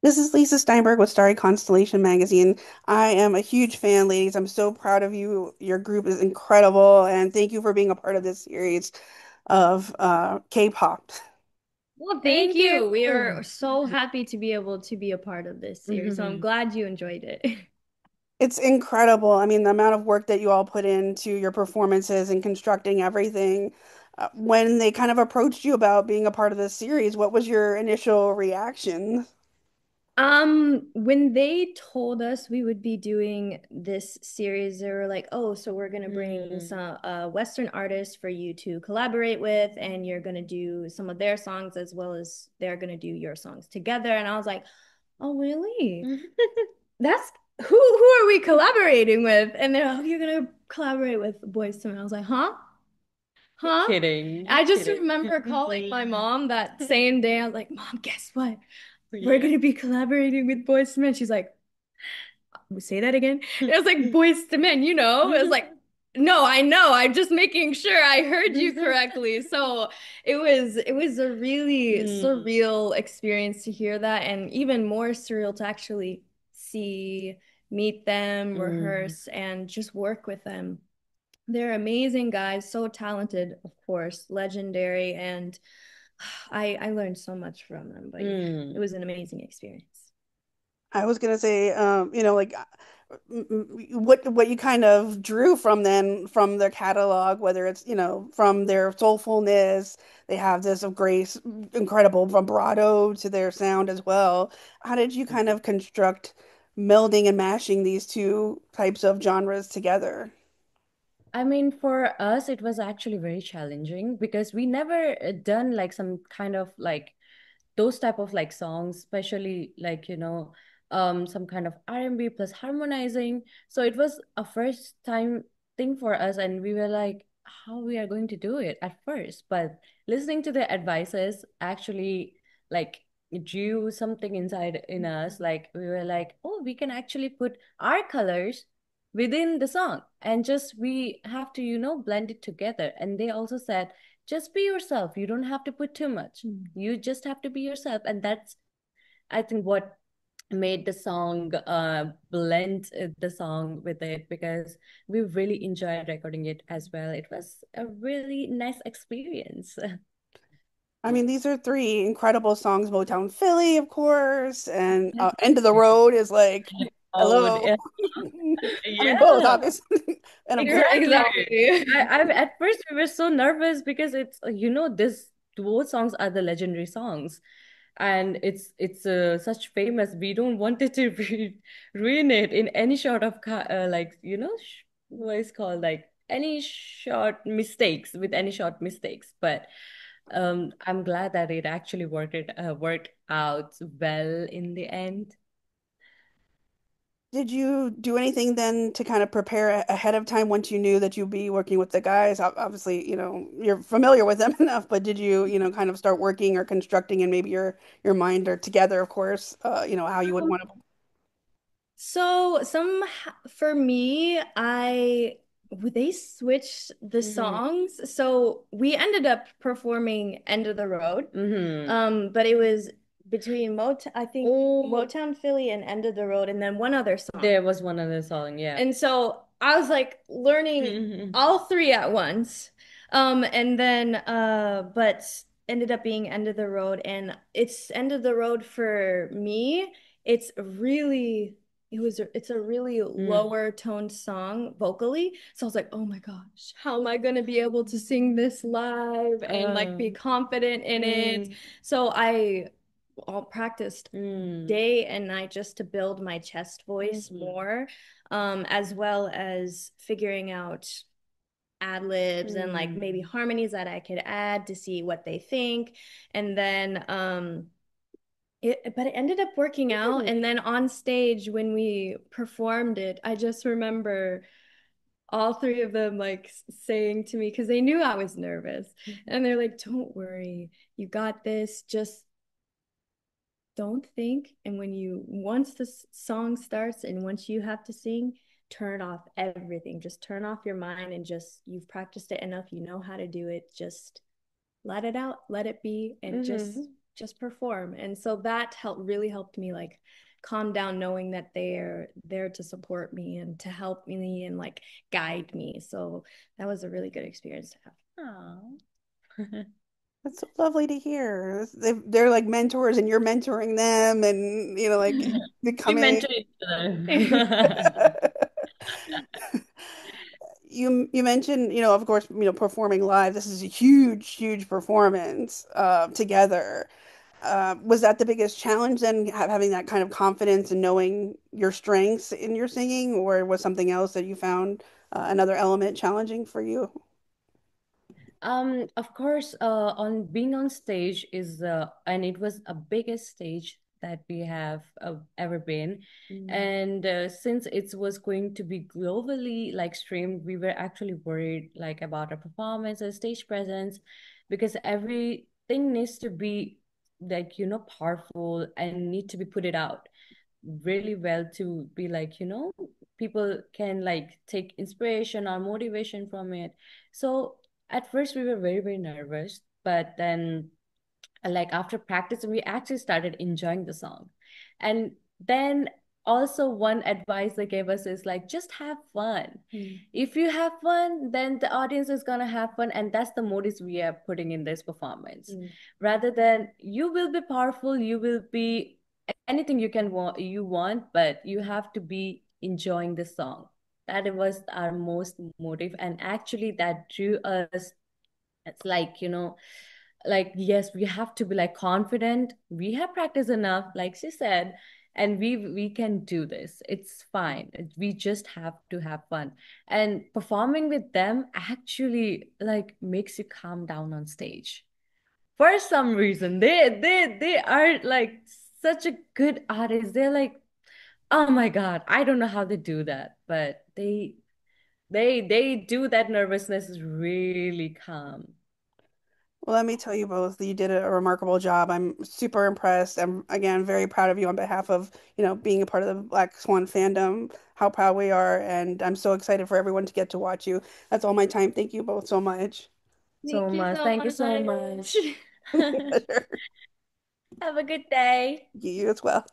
This is Lisa Steinberg with Starry Constellation Magazine. I am a huge fan, ladies. I'm so proud of you. Your group is incredible, and thank you for being a part of this series of K-pop. Well, thank Thank you. you. We are so happy to be able to be a part of this series. So I'm Mhm. glad you enjoyed it. It's incredible. I mean, the amount of work that you all put into your performances and constructing everything. When they kind of approached you about being a part of this series, what was your initial reaction? When they told us we would be doing this series, they were like, "Oh, so we're gonna bring Mm. some Western artists for you to collaborate with, and you're gonna do some of their songs as well as they're gonna do your songs together." And I was like, "Oh, really? That's who are we collaborating with?" And they're like, "Oh, you're gonna collaborate with Boys to Men." I was like, "Huh? You're Huh?" kidding. You're I just kidding. remember calling my mom that same day. I was like, "Mom, guess what? We're Yeah. gonna be collaborating with Boys to Men." She's like, "Say that again." It was like Boys to Men, you know? It was like, "No, I know. I'm just making sure I heard you correctly." So it was a really Mm. surreal experience to hear that, and even more surreal to actually see, meet them, Mm. rehearse, and just work with them. They're amazing guys, so talented, of course, legendary, and I learned so much from them, but yeah, it Mm. was an amazing experience. I was gonna say, like what you kind of drew from them from their catalog, whether it's, from their soulfulness, they have this of grace, incredible vibrato to their sound as well. How did you kind of construct melding and mashing these two types of genres together? I mean, for us, it was actually very challenging because we never done like some kind of like those type of like songs, especially like, some kind of R&B plus harmonizing. So it was a first time thing for us, and we were like, how we are going to do it at first. But listening to the advices actually like drew something inside in us. Like we were like, oh, we can actually put our colors within the song and just we have to blend it together. And they also said just be yourself, you don't have to put too much, you just have to be yourself. And that's, I think, what made the song blend the song with it, because we really enjoyed recording it as well. It was a really nice experience. I mean, these are three incredible songs. Motown Philly, of course, and End of the Road is like, Oh, hello. yeah. I mean, both, Yeah. obviously. And a very Exactly. Exactly. At first we were so nervous because it's this both songs are the legendary songs, and it's such famous. We don't want it to ruin it in any sort of like what is called like any short mistakes with any short mistakes. But I'm glad that it actually worked out well in the end. Did you do anything then to kind of prepare ahead of time once you knew that you'd be working with the guys? Obviously, you're familiar with them enough, but did you, kind of start working or constructing in maybe your mind or together, of course, how you would Um, want to. So some for me, they switched the Mm-hmm. songs. So we ended up performing End of the Road. Mm-hmm. But it was between I think Oh, Motown Philly and End of the Road and then one other song. there was one other song, yeah. And so I was like learning Mm-hmm. all three at once. And then but ended up being End of the Road, and it's End of the Road for me. It's really it's a really lower toned song vocally. So I was like, "Oh my gosh, how am I going to be able to sing this live and like be Oh. confident in it?" Mm. So I all practiced Mm. day and night just to build my chest voice Mhm. more, as well as figuring out ad libs and like Mm. maybe harmonies that I could add to see what they think. And then, but it ended up working out. Mm. And then on stage, when we performed it, I just remember all three of them like saying to me, because they knew I was nervous, and they're like, "Don't worry, you got this. Just don't think, and when you once the song starts and once you have to sing, turn off everything, just turn off your mind, and just you've practiced it enough, you know how to do it, just let it out, let it be, and just Mhm. just perform. And so that really helped me like calm down knowing that they're there to support me and to help me and like guide me. So that was a really good experience to have. Oh. That's so lovely to hear. They're like mentors and you're mentoring them and like We becoming mentor each other. you mentioned, of course, performing live. This is a huge, huge performance together. Was that the biggest challenge then, having that kind of confidence and knowing your strengths in your singing, or was something else that you found another element challenging for you? Of course, on being on stage is and it was a biggest stage that we have ever been. Mm. And since it was going to be globally like streamed, we were actually worried like about our performance and stage presence because everything needs to be like, powerful and need to be put it out really well to be like, people can like take inspiration or motivation from it. So at first we were very, very nervous, but then like after practice we actually started enjoying the song. And then also one advice they gave us is like just have fun. Mm. If you have fun, then the audience is gonna have fun, and that's the motives we are putting in this performance. Mm. Rather than you will be powerful, you will be anything you want, but you have to be enjoying the song. That was our most motive, and actually that drew us. It's like, like, yes, we have to be like confident. We have practiced enough, like she said, and we can do this. It's fine. We just have to have fun. And performing with them actually like makes you calm down on stage. For some reason, they are like such a good artist. They're like, oh my God, I don't know how they do that, but they do that nervousness is really calm. Well, let me tell you both, you did a remarkable job. I'm super impressed. I'm again very proud of you on behalf of, being a part of the Black Swan fandom, how proud we are, and I'm so excited for everyone to get to watch you. That's all my time. Thank you both so much. So Thank you much. so Thank you so much. much. Pleasure. Have a good day. You as well.